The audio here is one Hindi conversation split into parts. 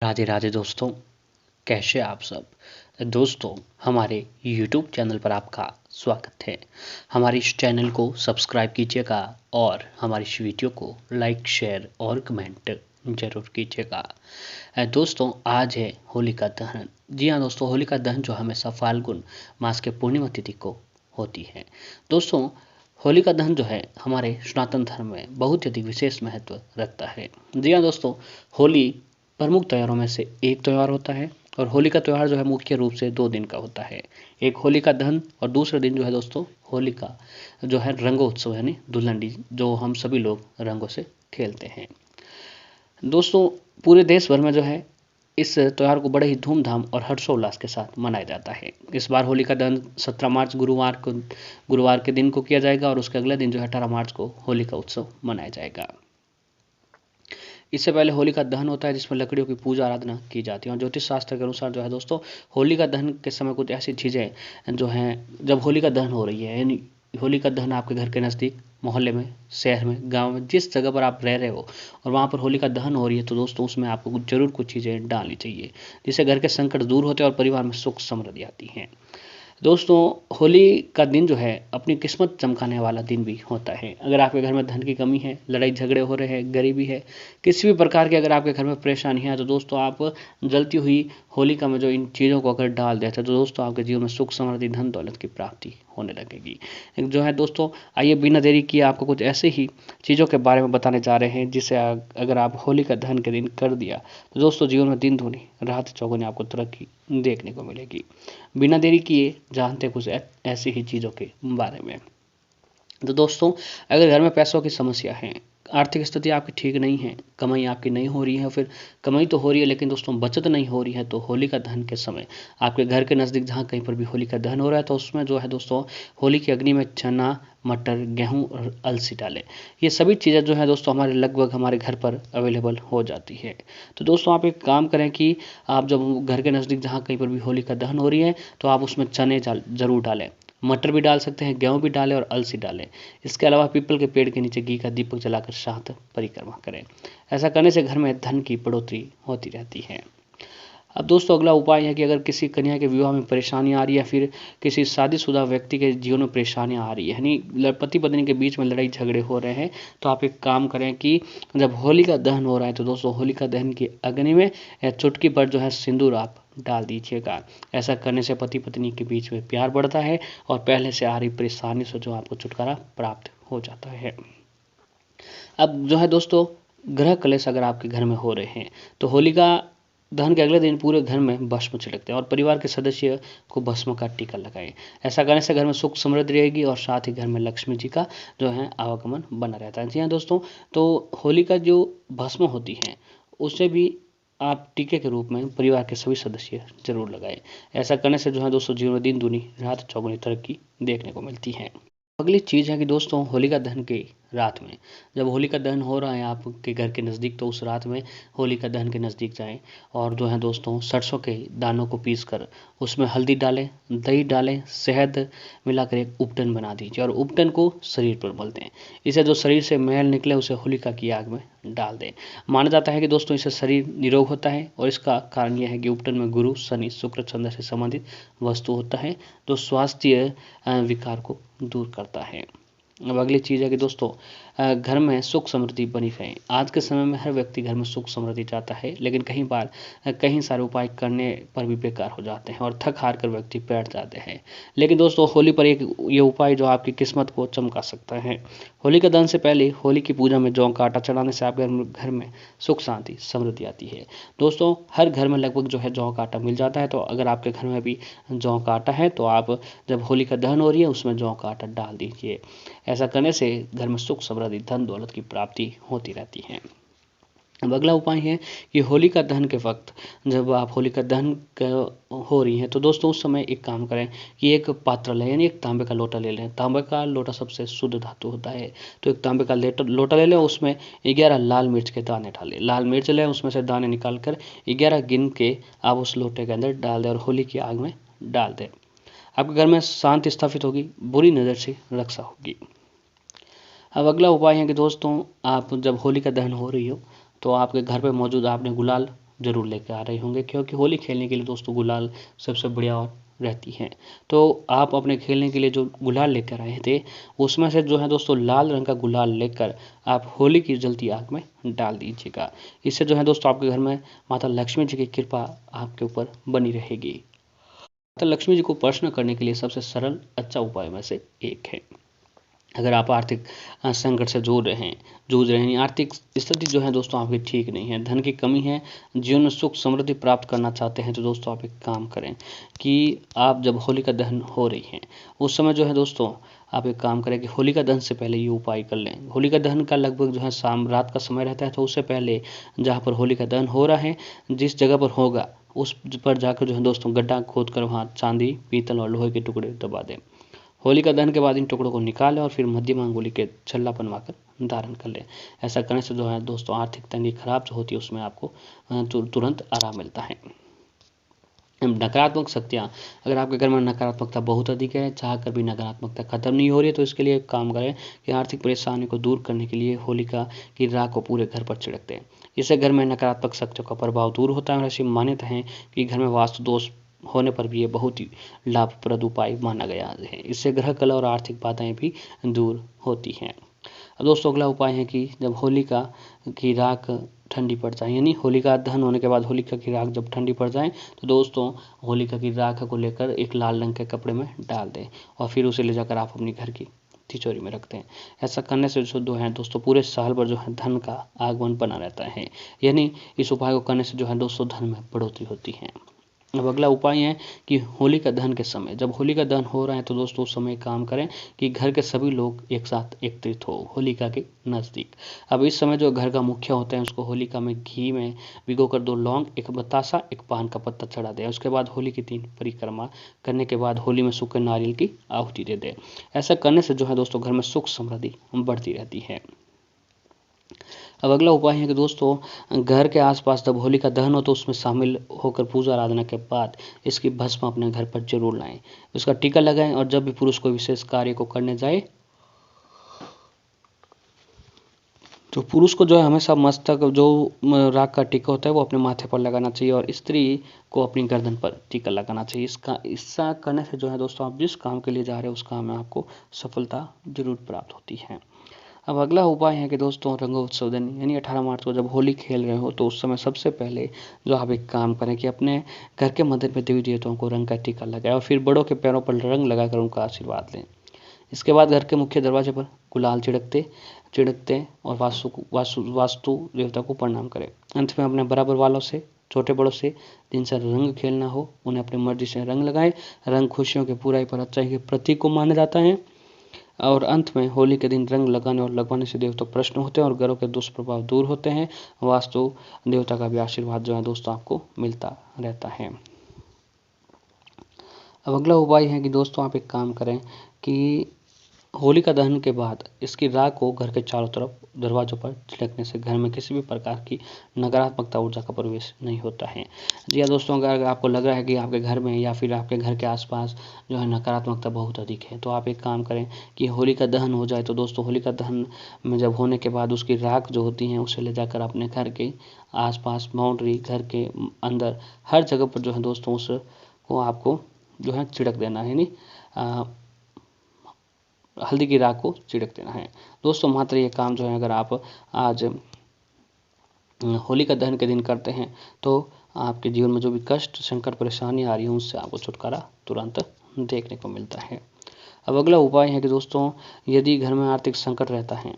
राधे राधे दोस्तों, कैसे आप सब। दोस्तों, हमारे YouTube चैनल पर आपका स्वागत है। हमारे इस चैनल को सब्सक्राइब कीजिएगा और हमारी इस वीडियो को लाइक, शेयर और कमेंट जरूर कीजिएगा। दोस्तों, आज है होलिका दहन। जी हाँ दोस्तों, होलिका दहन जो हमेशा फाल्गुन मास के पूर्णिमा तिथि को होती है। दोस्तों, होलिका दहन जो है हमारे सनातन धर्म में बहुत ही अधिक विशेष महत्व रखता है। जी हाँ दोस्तों, होली प्रमुख त्योहारों में से एक त्यौहार होता है और होली का त्यौहार जो है मुख्य रूप से 2 दिन का होता है। एक होलिका दहन और दूसरा दिन जो है दोस्तों होलिका जो है रंगोत्सव यानी धुलंडी, जो हम सभी लोग रंगों से खेलते हैं। दोस्तों, पूरे देश भर में जो है इस त्यौहार को बड़े ही धूमधाम और हर्षोल्लास के साथ मनाया जाता है। इस बार होलिका दहन 17 मार्च गुरुवार के दिन को किया जाएगा और उसके अगले दिन जो है 18 मार्च को होलिका उत्सव मनाया जाएगा। इससे पहले होलिका दहन होता है जिसमें लकड़ियों की पूजा आराधना की जाती है और ज्योतिष शास्त्र के अनुसार जो है दोस्तों होलिका दहन के समय कुछ ऐसी चीज़ें जो हैं, जब होलिका दहन हो रही है यानी होलिका दहन आपके घर के नज़दीक, मोहल्ले में, शहर में, गांव में, जिस जगह पर आप रह रहे हो और वहाँ पर होलिका दहन हो रही है, तो दोस्तों उसमें आपको जरूर कुछ चीज़ें डालनी चाहिए जिससे घर के संकट दूर होते हैं और परिवार में सुख समृद्धि आती है। दोस्तों, होली का दिन जो है अपनी किस्मत चमकाने वाला दिन भी होता है। अगर आपके घर में धन की कमी है, लड़ाई झगड़े हो रहे हैं, गरीबी है, किसी भी प्रकार की अगर आपके घर में परेशानी है, तो दोस्तों आप जलती हुई होलिका में जो इन चीज़ों को अगर डाल देते हैं तो दोस्तों आपके जीवन में सुख समृद्धि धन दौलत की प्राप्ति होने लगेगी। जो है दोस्तों, आइए बिना देरी किए आपको कुछ ऐसे ही चीज़ों के बारे में बताने जा रहे हैं जिसे अगर आप होलिका दहन के दिन कर दिया तो दोस्तों जीवन में दिन दूनी रात चौगुनी आपको तरक्की देखने को मिलेगी। बिना देरी किए जानते कुछ ऐसी ही चीज़ों के बारे में। तो दोस्तों, अगर घर में पैसों की समस्या है, आर्थिक स्थिति आपकी ठीक नहीं है, कमाई आपकी नहीं हो रही है, फिर कमाई तो हो रही है लेकिन दोस्तों बचत नहीं हो रही है, तो होलिका दहन के समय आपके घर के नज़दीक जहाँ कहीं पर भी होलिका दहन हो रहा है तो उसमें जो है दोस्तों होली की अग्नि में चना, मटर, गेहूं और अलसी डालें। ये सभी चीज़ें जो है दोस्तों लगभग हमारे घर पर अवेलेबल हो जाती है। तो दोस्तों आप एक काम करें कि आप जब घर के नज़दीक जहाँ कहीं पर भी होलिका दहन हो रही है तो आप उसमें चने ज़रूर डालें, मटर भी डाल सकते हैं, गेहूं भी डालें और अलसी डालें। इसके अलावा पीपल के पेड़ के नीचे घी का दीपक जलाकर साथ परिक्रमा करें। ऐसा करने से घर में धन की बढ़ोतरी होती रहती है। अब दोस्तों अगला उपाय है कि अगर किसी कन्या के विवाह में परेशानी आ रही है, फिर किसी शादीशुदा व्यक्ति के जीवन में परेशानियां आ रही है, यानी पति पत्नी के बीच में लड़ाई झगड़े हो रहे हैं, तो आप एक काम करें कि जब होलिका दहन हो रहा है तो दोस्तों होलिका दहन की अग्नि में चुटकी भर जो है सिंदूर आप डाल दीजिएगा। ऐसा करने से पति पत्नी के बीच में प्यार बढ़ता है और पहले से आ रही परेशानी से जो आपको छुटकारा प्राप्त हो जाता है। अब जो है दोस्तों, ग्रह कलेश अगर आपके घर में हो रहे हैं तो होलिका दहन के अगले दिन पूरे घर में भस्म छिड़कते हैं और परिवार के सदस्य को भस्म का टीका लगाएं। ऐसा करने से घर में सुख समृद्धि रहेगी और साथ ही घर में लक्ष्मी जी का जो है आवागमन बना रहता है। जी हाँ दोस्तों, तो होली का जो भस्म होती है उसे भी आप टीके के रूप में परिवार के सभी सदस्य जरूर लगाएं। ऐसा करने से जो है दोस्तों जीवन में दिन दूनी रात चौगुनी तरक्की देखने को मिलती है। अगली चीज़ है कि दोस्तों होलिका दहन की रात में, जब होलिका दहन हो रहा है आपके घर के नज़दीक, तो उस रात में होलिका दहन के नज़दीक जाएं और जो है दोस्तों सरसों के दानों को पीस कर उसमें हल्दी डालें, दही डालें, शहद मिलाकर एक उपटन बना दीजिए और उपटन को शरीर पर मल दें। इसे जो शरीर से मैल निकले उसे होलिका की आग में डाल दें। माना जाता है कि दोस्तों इससे शरीर निरोग होता है और इसका कारण यह है कि उपटन में गुरु, शनि, शुक्र, चंद्र से संबंधित वस्तु होता है जो स्वास्थ्य विकार को दूर करता है। अब अगली चीज़ है कि दोस्तों घर में सुख समृद्धि बनी रहे। आज के समय में हर व्यक्ति घर में सुख समृद्धि चाहता है, लेकिन कई बार कई सारे उपाय करने पर भी बेकार हो जाते हैं और थक हार कर व्यक्ति बैठ जाते हैं। लेकिन दोस्तों होली पर एक ये उपाय जो आपकी किस्मत को चमका सकता है। होली के दहन से पहले होली की पूजा में जौ का आटा चढ़ाने से आपके घर में सुख शांति समृद्धि आती है। दोस्तों हर घर में लगभग जो है जौ का आटा मिल जाता है, तो अगर आपके घर में भी जौ का आटा है तो आप जब होली का दहन हो रही है उसमें जौ का आटा डाल दीजिए। ऐसा करने से घर में सुख समृद्धि धन दौलत की प्राप्ति होती रहती है। अब अगला उपाय है कि होलिका दहन के वक्त जब आप होलिका दहन हो रही है तो दोस्तों उस समय एक काम करें कि एक पात्र लें, यानी एक तांबे का लोटा ले लें। तांबे का लोटा सबसे शुद्ध धातु होता है, तो एक तांबे का लोटा ले लें, उसमें 11 लाल मिर्च के दाने डालें। लाल मिर्च लें, उसमें से दाने निकाल कर 11 गिन के आप उस लोटे के अंदर डाल दें और होली की आग में डाल दें। आपके घर में शांति स्थापित होगी, बुरी नज़र से रक्षा होगी। अब अगला उपाय है कि दोस्तों आप जब होलिका दहन हो रही हो तो आपके घर पे मौजूद आपने गुलाल जरूर लेकर आ रहे होंगे, क्योंकि होली खेलने के लिए दोस्तों गुलाल सबसे बढ़िया और रहती है। तो आप अपने खेलने के लिए जो गुलाल लेकर आए थे, उसमें से जो है दोस्तों लाल रंग का गुलाल लेकर आप होली की जलती आग में डाल दीजिएगा। इससे जो है दोस्तों आपके घर में माता लक्ष्मी जी की कृपा आपके ऊपर बनी रहेगी। माता लक्ष्मी जी को प्रसन्न करने के लिए सबसे सरल अच्छा उपाय में से एक है। अगर आप आर्थिक संकट से जूझ रहे हैं, आर्थिक स्थिति जो है दोस्तों आपकी ठीक नहीं है, धन की कमी है, जीवन में सुख समृद्धि प्राप्त करना चाहते हैं, तो दोस्तों आप एक काम करें कि आप जब होलिका दहन हो रही है उस समय जो है दोस्तों आप एक काम करें कि होलिका दहन से पहले ये उपाय कर लें। होलिका दहन का लगभग जो है शाम रात का समय रहता है, तो उससे पहले जहाँ पर होलिका दहन हो रहा है, जिस जगह पर होगा उस पर जाकर जो है दोस्तों गड्ढा खोद कर वहाँ चांदी, पीतल और लोहे के टुकड़े दबा दें। होलिका दहन के बाद इन टुकड़ों को निकालें और फिर मध्यम अंगुली के छल्ला बनवाकर धारण कर लें। ऐसा करने से जो है दोस्तों आर्थिक तंगी खराब जो होती है उसमें आपको तुरंत आराम मिलता है। नकारात्मक शक्तियाँ, अगर आपके घर में नकारात्मकता बहुत अधिक है, चाह कर भी नकारात्मकता खत्म नहीं हो रही है, तो इसके लिए एक काम करें कि आर्थिक परेशानी को दूर करने के लिए होलिका की राख को पूरे घर पर छिड़कते हैं। इससे घर में नकारात्मक शक्तियों का प्रभाव दूर होता है और ऐसी मान्यता है कि घर में वास्तु दोष होने पर भी ये बहुत ही लाभप्रद उपाय माना गया है। इससे ग्रह कलह और आर्थिक बाधाएं भी दूर होती हैं। अब दोस्तों अगला उपाय है कि जब होलिका की राख ठंडी पड़ जाए, यानी होलिका दहन होने के बाद होलिका की राख जब ठंडी पड़ जाए, तो दोस्तों होलिका की राख को लेकर एक लाल रंग के कपड़े में डाल दें और फिर उसे ले जाकर आप अपने घर की तिजोरी में रखते हैं। ऐसा करने से जो है दोस्तों पूरे साल भर जो है धन का आगमन बना रहता है, यानी इस उपाय को करने से जो है दोस्तों धन में बढ़ोतरी होती है। अब अगला उपाय है कि होलिका दहन के समय, जब होलिका दहन हो रहा है तो दोस्तों उस समय काम करें कि घर के सभी लोग एक साथ एकत्रित हो होलिका के नज़दीक। अब इस समय जो घर का मुखिया होता है उसको होलिका में घी में भिगोकर 2 लौंग, 1 बतासा, 1 पान का पत्ता चढ़ा दें। उसके बाद होली की 3 परिक्रमा करने के बाद होली में सूखे नारियल की आहुति दे दें। ऐसा करने से जो है दोस्तों घर में सुख समृद्धि बढ़ती रहती है। अब अगला उपाय है कि दोस्तों घर के आसपास जब होलिका दहन हो तो उसमें शामिल होकर पूजा आराधना के बाद इसकी भस्म अपने घर पर जरूर लाएं, उसका टीका लगाएं और जब भी पुरुष कोई विशेष कार्य को करने जाए तो पुरुष को जो है हमेशा मस्तक जो राख का टीका होता है वो अपने माथे पर लगाना चाहिए और स्त्री को अपनी गर्दन पर टीका लगाना चाहिए। इसका करने से जो है दोस्तों आप जिस काम के लिए जा रहे हैं उस काम में आपको सफलता जरूर प्राप्त होती है। अब अगला उपाय है कि दोस्तों रंगोत्सव दिन यानी 18 मार्च को जब होली खेल रहे हो तो उस समय सबसे पहले जो आप एक काम करें कि अपने घर के मंदिर में देवी देवताओं को रंग का टीका लगाएं और फिर बड़ों के पैरों पर रंग लगाकर उनका आशीर्वाद लें। इसके बाद घर के मुख्य दरवाजे पर गुलाल छिड़कते और वास्तु देवता को प्रणाम करें। अंत में अपने बराबर वालों से, छोटे बड़ों से जिनसे रंग खेलना हो उन्हें अपनी मर्जी से रंग लगाएं। रंग खुशियों के बुराई पर अच्छाई के प्रतीक को माना जाता है और अंत में होली के दिन रंग लगाने और लगवाने से देवता प्रसन्न होते हैं और घरों के दुष्प्रभाव दूर होते हैं। वास्तु देवता का भी आशीर्वाद जो है दोस्तों आपको मिलता रहता है। अब अगला उपाय है कि दोस्तों आप एक काम करें कि होलिका दहन के बाद इसकी राख को घर के चारों तरफ दरवाजों पर छिड़कने से घर में किसी भी प्रकार की नकारात्मकता ऊर्जा का प्रवेश नहीं होता है। जी हाँ दोस्तों, अगर आपको लग रहा है कि आपके घर में या फिर आपके घर के आसपास जो है नकारात्मकता बहुत अधिक है, तो आप एक काम करें कि होलिका दहन हो जाए तो दोस्तों होलिका दहन में जब होने के बाद उसकी राख जो होती है उसे ले जाकर अपने घर के आसपास बाउंड्री, घर के अंदर हर जगह पर जो है दोस्तों उसको आपको जो है छिड़क देना है, यानी हल्दी की राख को छिड़क देना है। दोस्तों मात्र ये काम जो है अगर आप आज होलिका दहन के दिन करते हैं तो आपके जीवन में जो भी कष्ट, संकट, परेशानी आ रही है उससे आपको छुटकारा तुरंत देखने को मिलता है। अब अगला उपाय है कि दोस्तों यदि घर में आर्थिक संकट रहता है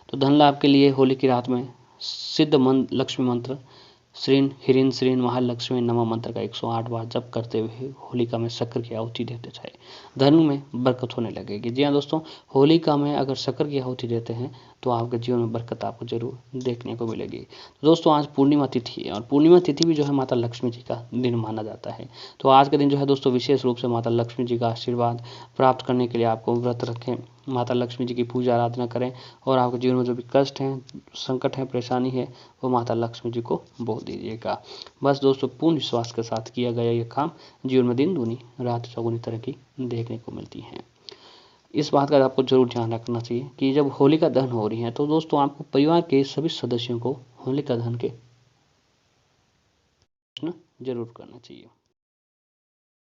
तो धन लाभ के लिए होली की रात में सिद्ध लक्ष्मी मंत्र श्रीन ह्रीं श्रीं महालक्ष्मी नमः मंत्र का 108 बार जप करते हुए होलिका में शक्कर की आहुति देते जाए, धन में बरकत होने लगेगी। जी हाँ दोस्तों, होलिका में अगर शक्कर की आहुति देते हैं तो आपके जीवन में बरकत आपको जरूर देखने को मिलेगी। तो दोस्तों आज पूर्णिमा तिथि है और पूर्णिमा तिथि भी जो है माता लक्ष्मी जी का दिन माना जाता है। तो आज के दिन जो है दोस्तों विशेष रूप से माता लक्ष्मी जी का आशीर्वाद प्राप्त करने के लिए आपको व्रत रखें, माता लक्ष्मी जी की पूजा आराधना करें और आपके जीवन में जो भी कष्ट हैं, संकट है, परेशानी है वो माता लक्ष्मी जी को बोल दीजिएगा। बस दोस्तों पूर्ण विश्वास के साथ किया गया ये काम जीवन में दिन दूनी रात चौगुनी तरक्की देखने को मिलती है। इस बात का आपको जरूर ध्यान रखना चाहिए कि जब होलिका दहन हो रही है तो दोस्तों आपको परिवार के सभी सदस्यों को होलिका दहन के प्रश्न जरूर करना चाहिए।